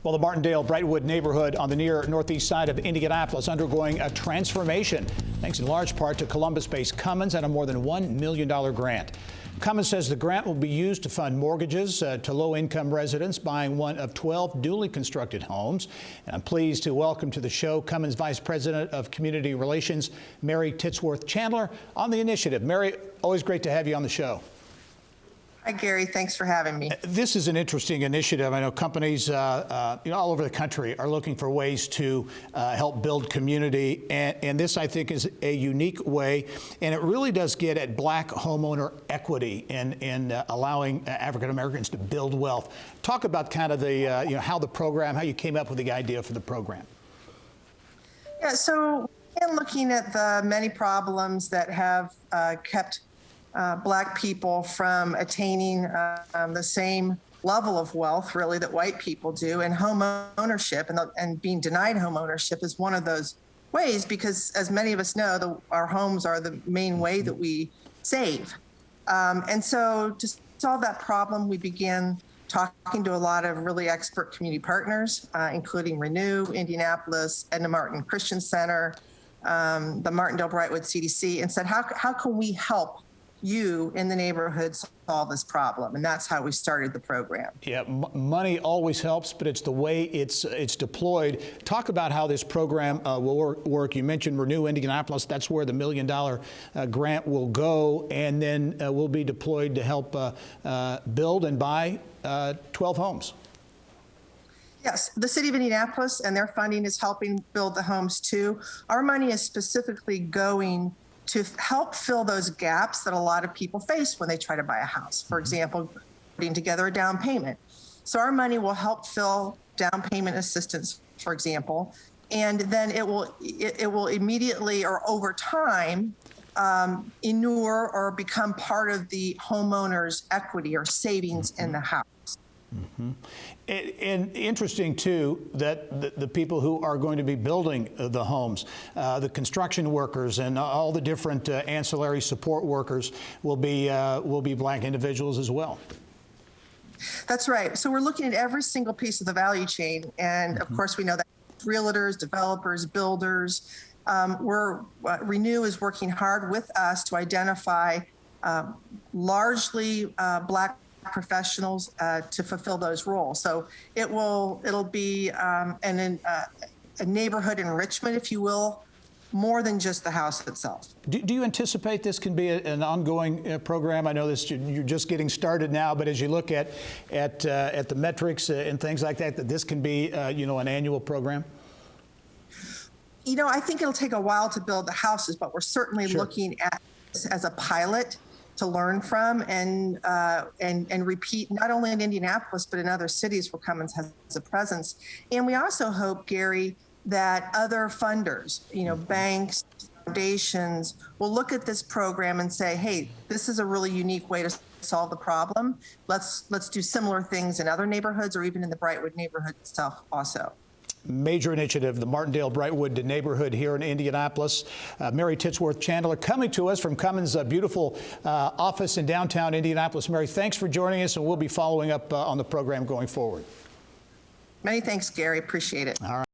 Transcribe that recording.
Well, the Martindale-Brightwood neighborhood on the near northeast side of Indianapolis undergoing a transformation, thanks in large part to Columbus-based Cummins and a more than $1 million grant. Cummins says the grant will be used to fund mortgages to low-income residents buying one of 12 newly constructed homes. And I'm pleased to welcome to the show Cummins Vice President of Community Relations, Mary Titsworth Chandler, on the initiative. Mary, always great to have you on the show. Hi, Gary. Thanks for having me. This is an interesting initiative. I know companies all over the country are looking for ways to help build community, and this, I think, is a unique way, and it really does get at black homeowner equity and allowing African Americans to build wealth. Talk about kind of the how the program, how you came up with the idea for the program. Yeah, so in looking at the many problems that have kept Black people from attaining the same level of wealth, really, that white people do, and home ownership and being denied home ownership is one of those ways, because as many of us know, our homes are the main way that we save. And so to solve that problem, we began talking to a lot of really expert community partners, including Renew, Indianapolis, Edna Martin Christian Center, the Martindale-Brightwood CDC, and said, how can we help you in the neighborhood solve this problem? And that's how we started the program. Yeah, money always helps, but it's the way it's deployed. Talk about how this program will work. You mentioned Renew Indianapolis. That's where the $1 million grant will go, and then will be deployed to help build and buy 12 homes. Yes, the city of Indianapolis and their funding is helping build the homes too. Our money is specifically going to help fill those gaps that a lot of people face when they try to buy a house. For example, putting together a down payment. So our money will help fill down payment assistance, for example, and then it will immediately or over time inure or become part of the homeowner's equity or savings in the house. Mm-hmm. And interesting, too, that the people who are going to be building the homes, the construction workers and all the different ancillary support workers will be Black individuals as well. That's right. So we're looking at every single piece of the value chain. And of course, we know that realtors, developers, builders, Renew is working hard with us to identify largely Black professionals to fulfill those roles. So it'll be a neighborhood enrichment, if you will, more than just the house itself. Do you anticipate this can be an ongoing program? I know this you're just getting started now, but as you look at the metrics and things like that, that this can be an annual program? I think it'll take a while to build the houses, but we're certainly looking at this as a pilot to learn from and repeat, not only in Indianapolis, but in other cities where Cummins has a presence. And we also hope, Gary, that other funders, banks, foundations, will look at this program and say, hey, this is a really unique way to solve the problem. Let's do similar things in other neighborhoods or even in the Brightwood neighborhood itself also. Major initiative, the Martindale-Brightwood neighborhood here in Indianapolis. Mary Titsworth Chandler coming to us from Cummins' beautiful office in downtown Indianapolis. Mary, thanks for joining us, and we'll be following up on the program going forward. Many thanks, Gary. Appreciate it. All right.